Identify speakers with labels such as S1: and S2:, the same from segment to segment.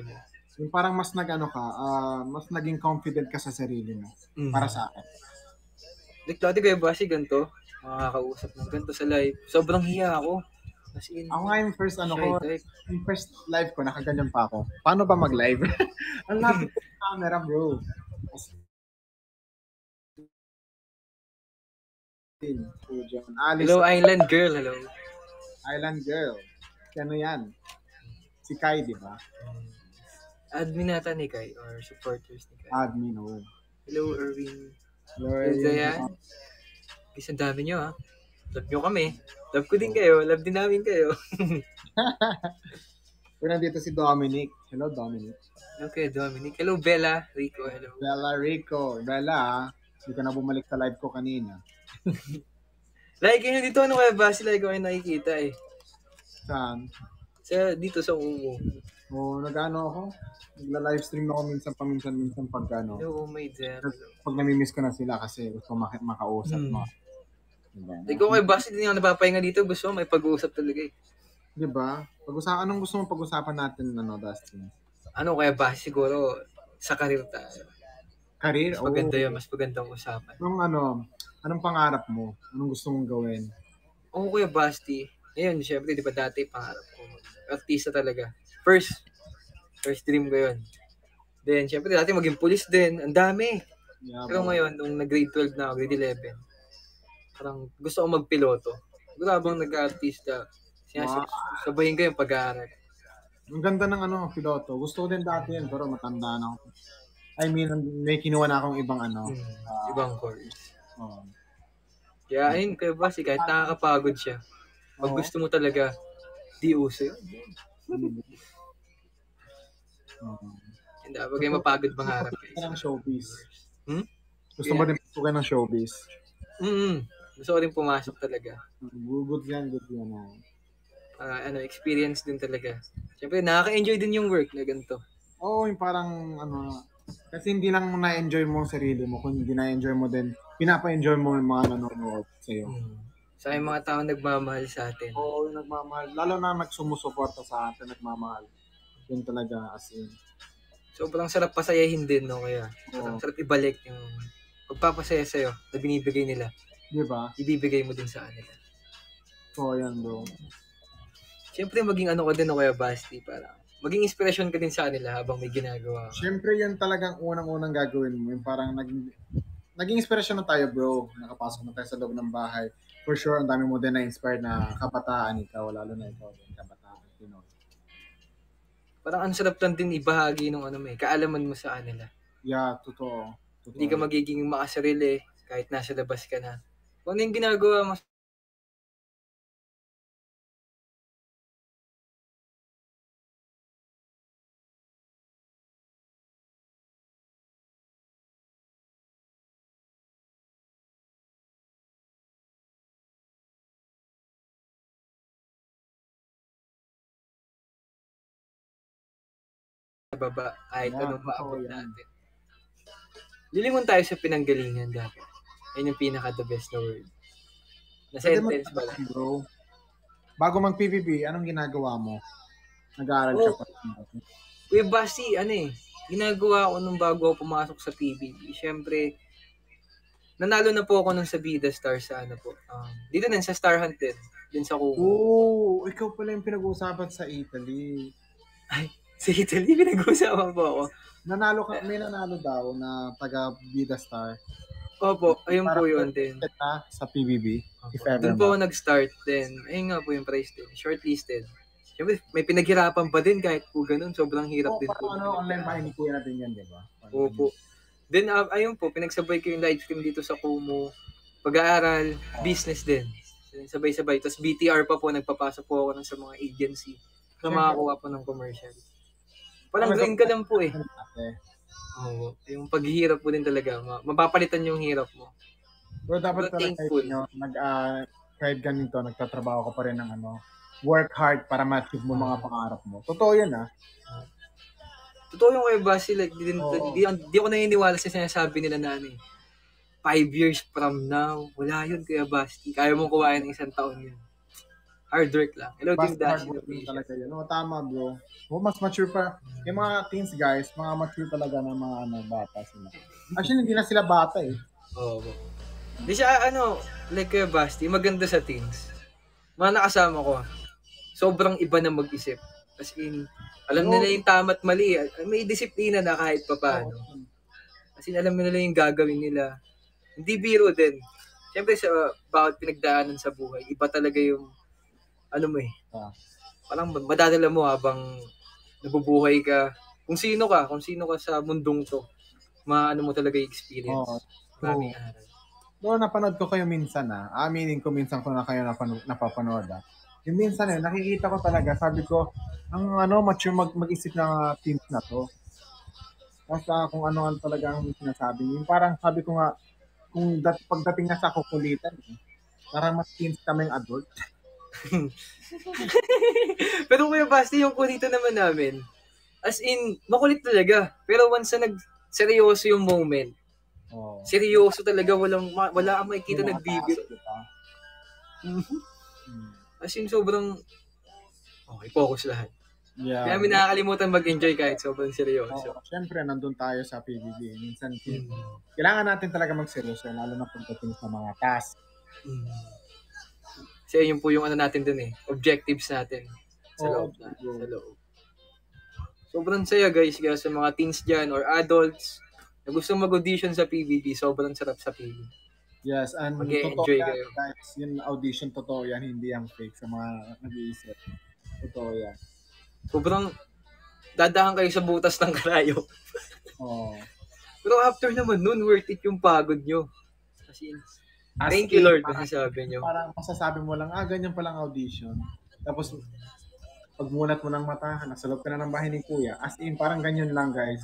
S1: mo.
S2: Yung parang mas mas naging confident ka sa sarili mo. Para sa akin.
S1: Like, dati kayo ba si ganito? Makakausap ng ganito sa live. Sobrang hiya ako. As in,
S2: Ako nga yung first
S1: shy type.
S2: yung first live ko, nakaganyan pa ako. Paano ba mag-live? Ang lapit ko sa camera, bro.
S1: Hello, Island Girl. Hello.
S2: Island Girl. Ano yan? Si Kai, di ba?
S1: Admin nata ni Kai or supporters ni Kai.
S2: Admin, oh.
S1: Hello, Erwin.
S2: Hello,
S1: Erwin. Guys, ang dami nyo, ha? Love nyo kami. Love ko din kayo. Love din namin kayo.
S2: Pero nandito si Dominic. Hello, Dominic.
S1: Okay, Dominic. Hello, Bella. Rico, hello.
S2: Bella Rico. Bella, hindi ka na bumalik sa live ko kanina.
S1: Like kayo dito, ano kaya ba? Sila ko kayo nakikita eh.
S2: Saan?
S1: Dito sa Umo.
S2: Nag-ano ako? Nagla-livestream ako minsan pag ano.
S1: Hello, my dear.
S2: Pag namimiss ko na sila kasi gusto makausap mo.
S1: Diba? Ikaw kay Basti, hindi ako napapahinga dito. Gusto mo, may pag-uusap talaga eh.
S2: Diba? Anong gusto mong pag-usapan natin, Dustin?
S1: Ano kaya Basti, siguro sa karir tayo.
S2: Career?
S1: Mas maganda yun, mas magandang usapan.
S2: Anong pangarap mo? Anong gusto mong gawin?
S1: Oo, Kuya Basti. Ngayon, syempre, di ba dati pangarap ko? Artista talaga. First dream ko yun. Then, syempre, dati maging police din. Ang dami. Yeah, pero ngayon, nung nag-grade 12 na ako, grade 11, parang gusto ko magpiloto. Siguro habang nag-artista, sabahin ko yung pag-aaral.
S2: Ang ganda ng piloto. Gusto ko din dati yan, pero matanda na ako. I mean, may kinuha na akong ibang
S1: ibang course. Kaya ayun, Kuya Basti, kahit nakakapagod siya, pag gusto mo talaga, di uso yun. Hindi, pag kayo mapagod mangarap.
S2: Gusto ko ng showbiz. Gusto
S1: Yeah.
S2: mo din pupukan ng showbiz?
S1: Gusto ko rin pumasok talaga.
S2: Good yan.
S1: Experience din talaga. Siyempre, nakaka-enjoy din yung work na ganito.
S2: Oo, yung parang kasi hindi lang na-enjoy mo ang sarili mo, kundi na-enjoy mo din, pinapa-enjoy mo yung mga nanonood sa'yo.
S1: Sa yung mga tao nagmamahal sa atin.
S2: Oo, yung nagmamahal. Lalo na nagsumusuporta sa atin, nagmamahal. Yun talaga, as in.
S1: Sobrang sarap pasayahin din, no? Kaya, sarap ibalik yung pagpapasaya sa'yo na binibigay nila.
S2: Diba?
S1: Ibibigay mo din sa kanila.
S2: Oo, yan, bro.
S1: Siyempre, maging ano ko din, no, Kuya Basti, para maging inspirasyon ka din sa kanila habang may ginagawa ka.
S2: Siyempre, yan talagang unang-unang gagawin mo. Yung parang naging inspirasyon na tayo, bro. Nakapasok na tayo sa loob ng bahay. For sure, ang dami mo din na-inspired na kabataan ikaw, lalo na ikaw din, kabataan.
S1: Parang ang sarap lang din ibahagi nung kaalaman mo sa kanila.
S2: Yeah, totoo.
S1: Hindi ka magiging makasarili kahit nasa labas ka na. Kung ano yung ginagawa mo sa baba, kahit anong maabot natin. Lilingon tayo sa pinanggalingan dapat. Yan yung pinaka-the best na word. Na-sentence ba lang?
S2: Bro, bago mag-PBB, anong ginagawa mo? Nag-aaral ka pa?
S1: Kuya Basti, ginagawa ko nung bago ako pumasok sa PBB. Siyempre, nanalo na po ako nung sa Bida Star sa dito din sa Star Hunt din sa Kumu.
S2: Oo, ikaw pala yung pinag-uusapan sa Italy.
S1: Ay, sa Italy pinag-uusapan po ako.
S2: May nanalo daw na taga Bida Star.
S1: Opo, ayun po yun din.
S2: Sa PBB, if ever.
S1: Doon po ako nag-start din. Ayun nga po yung prize din. Shortlisted. Siyempre, may pinaghirapan pa din kahit po ganun. Sobrang hirap din po.
S2: Online ba, hindi po natin yan, di ba?
S1: Opo. Then, ayun po, pinagsabay ko yung live stream dito sa Kumu. Pag-aaral, business din. Sabay-sabay. Tapos BTR pa po, nagpapasok po ako sa mga agency na makakuha po ng commercial. Parang green ka lang po eh. Oo. Yung paghihirap po din talaga. Mapapalitan yung hirap mo.
S2: Bro, dapat thankful. Kahit ganito, nagtatrabaho ka pa rin ng work hard para ma-achieve mo mga pangarap mo. Totoo yan
S1: Totoo yung Kuya Basti, like, di ako naniniwala sa sinasabi nila na 5 years from now, wala yun Kuya Basti. Kaya mong kuhain ng 1 taon yun. Hard work lang. Hello, Team
S2: Basta
S1: Dash
S2: hardworking
S1: Innovation.
S2: talaga yun. Oo, tama bro. Mas mature pa. Yung mga teens guys, mga mature talaga ng mga bata sila. Actually, hindi na sila bata eh.
S1: Oo. Di siya, like Kuya Basti, maganda sa teens. Mga nakasama ko, sobrang iba na mag-isip. As in, alam nila yung tama at mali. May disiplina na kahit pa paano. As in, alam nila yung gagawin nila. Hindi biro din. Siyempre, sa bawat pinagdaanan sa buhay, iba talaga yung, parang madadala mo habang nabubuhay ka. Kung sino ka sa mundong to, maano mo talaga yung experience. Maraming aral.
S2: Bro, napanood ko kayo minsan aminin ko minsan ko na kayo napapanood Yung minsan nakikita ko talaga, sabi ko, ang mature mag-isip ng teens na to. Basta kung ano talaga ang sinasabi. Yung parang sabi ko nga, kung pagdating na sa kukulitan, parang mas teens kaming adult.
S1: Pero Kuya Basti, yung kulito naman namin, as in, makulit talaga. Pero once na seryoso yung moment, seryoso talaga, wala kang makikita nagbibiro. As in, sobrang, okay, focus lahat.
S2: Yeah.
S1: Kaya nakakalimutan mag-enjoy kahit sobrang seryoso.
S2: Siyempre, nandun tayo sa PBB. Minsan, kailangan natin talaga magseryoso, lalo na pagdating sa mga task.
S1: Kasi yun po yung natin dun objectives natin sa loob. Sobrang saya guys, kaya sa mga teens dyan or adults na gusto mag-audition sa PBB, sobrang sarap sa PBB.
S2: Yes, and
S1: mag-enjoy kayo.
S2: Guys, yung audition totoo yan, hindi yung fake sa mga nag-iisip. Totoo yan.
S1: Sobrang dadahan kayo sa butas ng karayo. Pero after naman nun, worth it yung pagod nyo. Kasi, thank you Lord, masasabi nyo.
S2: Parang masasabi mo lang, ganyan palang audition. Tapos, pagmulat mo ng mata, nasa loob ka na ng bahay ni Kuya. As in, parang ganyan lang guys.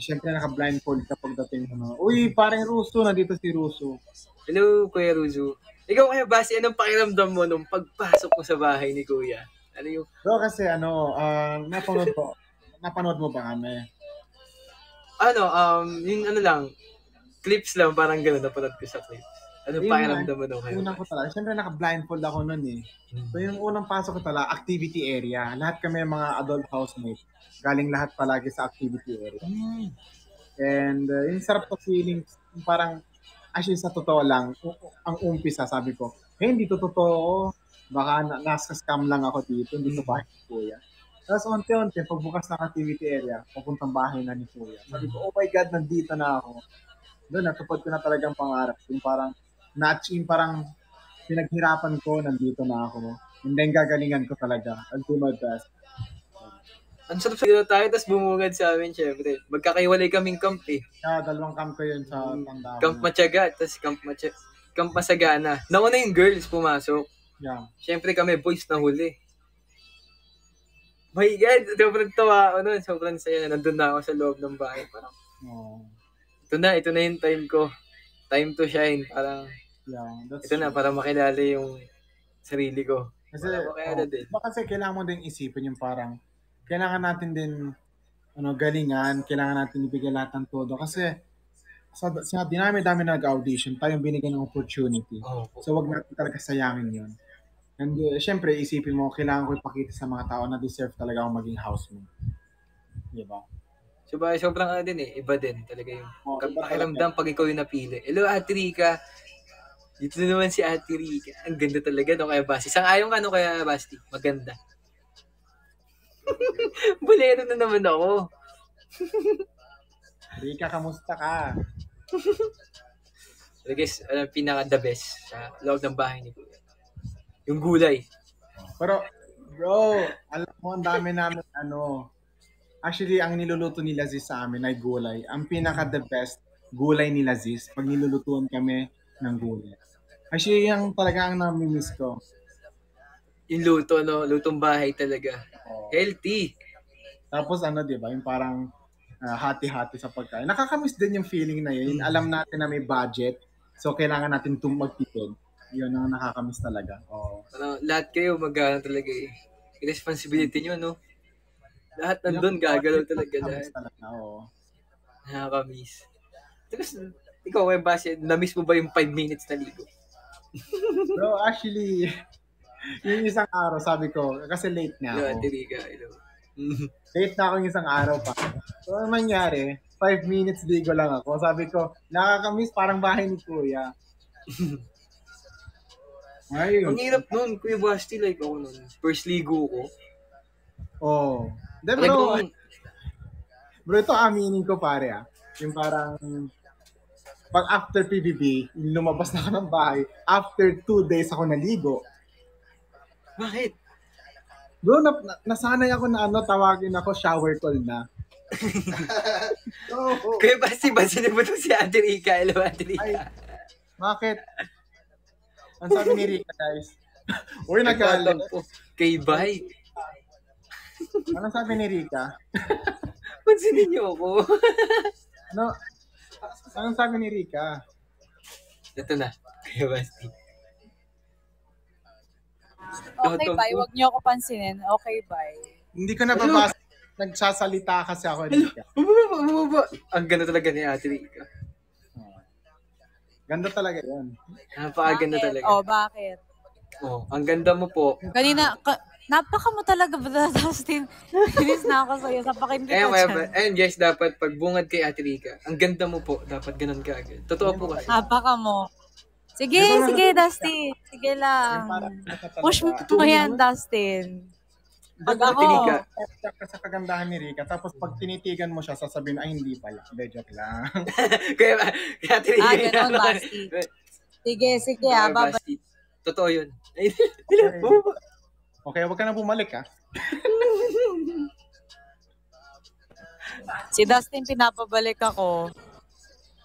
S2: Siyempre, naka-blindfold ka pagdating mo. Uy, parang Russo, nandito si Russo.
S1: Hello, Kuya Russo. Ikaw Kuya Basi, anong pakiramdam mo nung pagpasok mo sa bahay ni Kuya? Ano yung...
S2: Bro, kasi napanood mo ba kami?
S1: Yung lang, clips lang, parang gano'n, napanood ko sa clips. Anong pakiramdam mo nung kayo?
S2: Unang ko talaga, siyempre naka-blindfold ako nun So yung unang pasok ko talaga, activity area. Lahat kami mga adult housemates. Galing lahat palagi sa activity area. And yung sarap to feeling, parang, actually sa totoo lang, ang umpisa sabi ko, hindi to totoo. Baka nasa scam lang ako dito, hindi sa bahay ni Kuya. Tapos unti-unti, pagbukas ng activity area, papuntang bahay na ni Kuya. Sabi ko, oh my God, nandito na ako. Doon, natupad ko na talagang pangarap. Yung parang, parang pinaghirapan ko, nandito na ako. And then gagalingan ko talaga. I'll do my best.
S1: Ang sarap sa tayo, tapos bumungad sa amin, syempre. Magkakaiwalay kaming camp
S2: Dalawang camp ko yun sa Tandaan.
S1: Camp Matyaga, tapos Camp Masagana. Nauna yung girls pumasok.
S2: Yeah.
S1: Syempre kami, boys, na huli. My God, sobrang tawa ako nun. Sobrang saya na. Nandun na ako sa loob ng bahay. Parang, ito na yung time ko. Time to shine. Parang, ito na, para makilala yung sarili ko.
S2: Kasi, kasi kailangan mo din isipin yung parang, kailangan natin din galingan, kailangan natin ibigay lahat ng todo. Kasi, sa dinami-dami nag-audition, tayong binigyan ng opportunity. So, wag natin talaga sayangin yun. And syempre, isipin mo, kailangan ko ipakita sa mga tao na deserve talaga akong maging housemate. Diba?
S1: So, sobrang iba din talaga yung pakiramdam pag ikaw yung napili. Hello, Ate Rica. Dito naman si Ate Rica. Ang ganda talaga, no, kaya Basti. Sang-ayon ka, no, kaya Basti. Maganda. Bulero na naman ako.
S2: Rica, kamusta ka?
S1: So guys, pinaka-the best sa loob ng bahay ni Kuya. Yung gulay.
S2: Pero, bro, alam mo, ang dami namin actually, ang niluluto nila Ziz sa amin ay gulay. Ang pinaka-the best gulay nila Ziz pag nilulutuan kami ng gulay. Actually, yung talaga ang namimiss ko.
S1: Yung luto, no? Lutong bahay talaga. Healthy.
S2: Tapos diba, yung parang hati-hati sa pagkain. Nakakamiss din yung feeling na yun. Alam natin na may budget. So, kailangan natin magtipid. Yun ang nakakamiss talaga.
S1: Lahat kayo talaga responsibility nyo, no? Lahat nandun, gagalaw talaga lahat. Nakakamiss. Tapos, ikaw, Basi, na-miss mo ba yung 5 minutes na ligo?
S2: Bro, actually, Yung isang araw, sabi ko, kasi late na
S1: Hello,
S2: ako.
S1: Ate Rica. Hello.
S2: Late na ako yung isang araw pa. So, ano nangyari? 5 minutes ligo lang ako. Sabi ko, nakakamiss parang bahay ni Kuya. Ayun.
S1: Ang hirap nun, Kuya Basti, like ako nun. First ligo ko.
S2: Oh. Then,
S1: Talagang,
S2: bro, ito aminin ko pare Yung parang, pag after PBB, lumabas na ako ng bahay, after 2 days ako naligo.
S1: bakit?
S2: Bro, nasanay ako na tawagin ako shower call na.
S1: Kuya Basti, ba sinibuto si Ate Rica? Hello, Ate
S2: Ay,
S1: Rica.
S2: bakit? Ang sabi ni Rika, guys. Uy, nagkalit.
S1: Kay Bay.
S2: Ano sabi ni Rika?
S1: Pansinin niyo ako.
S2: Anong sabi ni Rika?
S1: Ito na, Kuya Basti.
S3: Okay, bye. Huwag niyo ako pansinin. Okay, bye.
S2: Hindi ko nababasa. Nagsasalita kasi ako, Rika.
S1: Bumaba. Ang ganda talaga ni Ate Rica.
S2: Ganda talaga yun.
S1: Napakaganda
S3: Bakit?
S1: talaga.
S3: Bakit?
S1: Ang ganda mo po.
S3: Kanina, napaka mo talaga, Dustin. Bilis na ako sa'yo. Sapakin kita dyan.
S1: Ayun guys, dapat pag bungad kay Ate Rica, ang ganda mo po. Dapat ganun ka agad. Totoo po kasi.
S3: Napaka mo. Sige, Dustin. Sige lang. Push mo yan, Dustin. Pag
S1: Ate
S3: ako,
S1: Rica.
S2: Sa kagandahan ni Rika, tapos pag tinitigan mo siya, sasabihin, ay hindi pala. Hindi, joke lang.
S1: Kaya Ate Rica.
S3: ganun, Basti. Sige, babay.
S1: Basti. Totoo yun.
S2: Okay, wag ka na bumalik,
S3: Si Dustin, pinapabalik ako.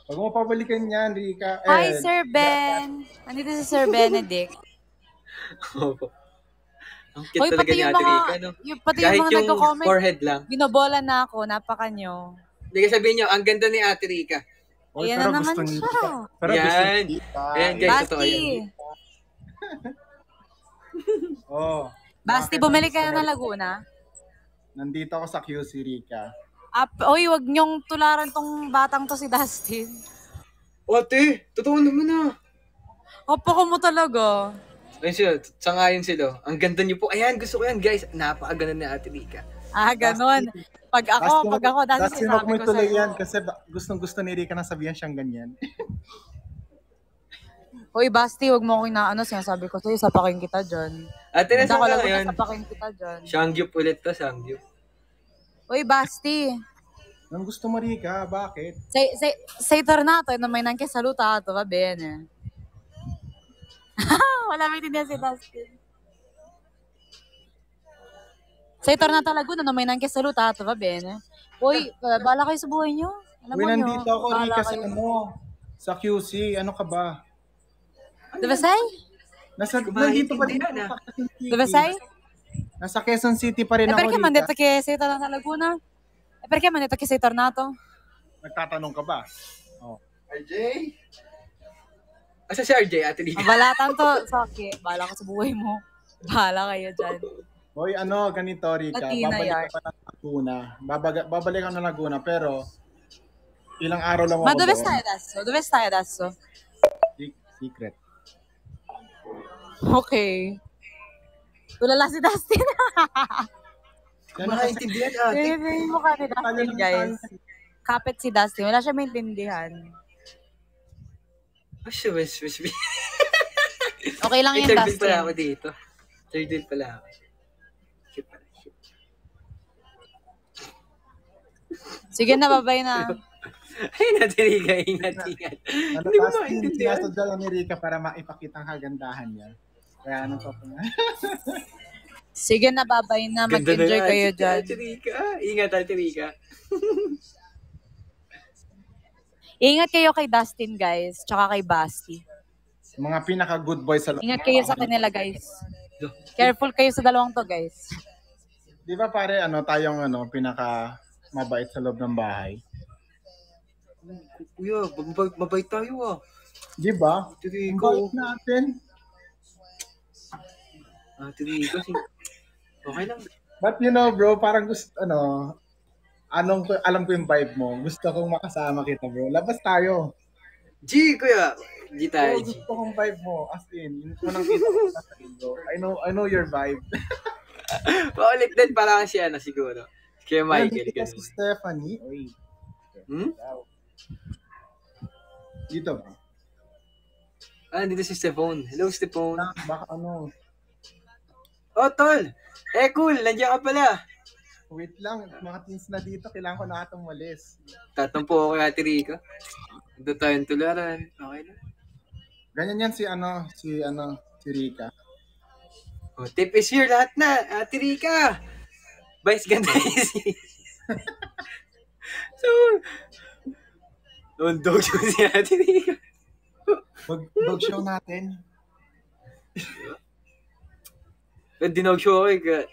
S2: Pag mo pabalikan yan, Rika.
S3: Hi, Sir Ben. Nandito si Sir Benedict.
S1: Opo. Ang cute
S3: Hoy,
S1: talaga
S3: pati
S1: ni
S3: yung
S1: Ate
S3: mga,
S1: Rica, no?
S3: pati
S1: Kahit
S3: yung mga
S1: yung
S3: nagko-comment,
S1: forehead lang.
S3: binobola na ako, napaka nyo.
S1: Hindi ka sabihin nyo, ang ganda ni Ate Rica.
S2: Oy,
S3: Ayan
S2: pero
S3: na naman
S2: gusto ni
S3: siya.
S2: Rika. Pero
S1: Yan.
S2: gusto ni Rika.
S1: Ayan, guys, totoo
S3: Basti.
S1: yan.
S2: Oh.
S3: Basti,
S2: Bakit?
S3: bumalik ka na ng Laguna.
S2: Nandito ako sa QC, Rika.
S3: Hoy, wag nyong tularan tong batang to si Dustin.
S1: Ate, totoo naman
S3: Kapaka mo talaga.
S1: Ayun sila, sangayon sila. Ang ganda niyo po. Ayan, gusto ko yan, guys. Napakaganda ni Ate Rica.
S3: Ganon. Pag ako, dati
S2: Dustin, huwag
S3: sinabi
S2: mo
S3: ko
S2: ituloy
S3: sa'yo.
S2: yan kasi gustong-gusto ni Rika na sabihan siyang ganyan.
S3: Hoy, Basti, wag mo akong inaano, sinasabi ko sa'yo, sapakin kita dyan.
S1: Ate, nasa
S3: Ako
S1: ka
S3: lang
S1: ngayon?
S3: sapakin kita dyan.
S1: Shangyup ulit to, Shangyup.
S3: Hoy, Basti.
S2: Nang gusto mo, Rika, bakit?
S3: Sei tornato e non mi hai neanche salutato, va bene. Wala may tindihan si Dustin. Sei tornato a Laguna, non mi hai neanche salutato, va bene. Uy, bala kayo sa buhay nyo. Alam
S2: Uy,
S3: mo nyo.
S2: nandito ako,
S3: Bahala
S2: Rika, sa
S3: kayo.
S2: sa QC. Ano ka ba?
S3: Dove sei?
S2: Nandito pa din
S1: Maintindihan,
S2: ako sa Quezon City.
S3: Dove sei?
S2: Nasa Quezon City pa rin ako,
S3: Perché mi hanno
S2: Rika.
S3: detto che sei tornato a Laguna? E perché mi hanno detto che sei tornato?
S2: Nagtatanong ka ba?
S1: RJ? Asa si RJ, Ate Rica?
S3: Wala tanto. Saki, bala ko sa buhay mo. Bahala kayo dyan.
S2: Hoy, ganito, Rika.
S3: Latina
S2: Babalik
S3: yard.
S2: ka pa ng Laguna. Babalik ako ng Laguna, pero ilang araw lang ako
S3: Ma dove
S2: doon.
S3: stai adesso? Dove stai adesso?
S2: Secret.
S3: Okay. Tulala si Dustin.
S2: Yan kasi,
S1: Maintindihan, Ate.
S3: Hindi mo ka ni Dustin, guys. Kapit si Dustin. Wala siya maintindihan.
S1: Wish.
S3: Okay lang yan,
S1: Third wheel pala ako
S3: Dustin.
S1: dito. Third wheel pala ako. Shit pala.
S3: Sige na, babay na.
S1: Ay, Ate Rica, ingat. Hindi mo maintindihan.
S2: sinasadya lang ni Rika para maipakita ang kagandahan niya. Kaya ano pa po nga.
S3: Sige na, babay na.
S1: Ganda na
S3: Mag-enjoy
S1: yan,
S3: kayo
S1: si
S3: dyan.
S1: Ate Rica. Ingat, Ate Rica.
S3: Ingat kayo kay Dustin, guys. Tsaka kay Basti.
S2: Mga pinaka-good boys sa
S3: Ingat kayo sa kanila, guys. Careful kayo sa dalawang to, guys.
S2: Di ba pare, tayong pinaka-mabait sa loob ng bahay?
S1: Kuya, mabait tayo
S2: Di ba?
S1: Ate
S2: Ang
S1: Rica.
S2: bait natin.
S1: Ate Rica, okay lang.
S2: But bro, parang gusto, alam ko yung vibe mo. Gusto kong makasama kita, bro. Labas tayo.
S1: G, kuya. G tayo,
S2: Oo,
S1: G.
S2: gusto kong vibe mo. As in, yung unang kita ko sa Indo. I know your vibe.
S1: Paulit din, parang si ano siguro. Kaya Michael,
S2: Nandito si
S1: ganun.
S2: Stephanie. Uy.
S1: Hmm?
S2: Dito ba?
S1: Dito si Stephone. Hello, Stephone.
S2: Baka ano.
S1: Oh, tol. Cool. Nandiyan ka pala.
S2: Wait lang. Mga teens na dito. Kailangan ko na itong malis.
S1: Tatampo ako kay Ate Rica. Ito tayong tularan. Okay na.
S2: Ganyan yan si Rika.
S1: Oh, tip is here lahat na. Ate Rica. Vice ganda easy. So, don't dog show si Ate Rica.
S2: Dog show natin.
S1: Dinog show ako eh.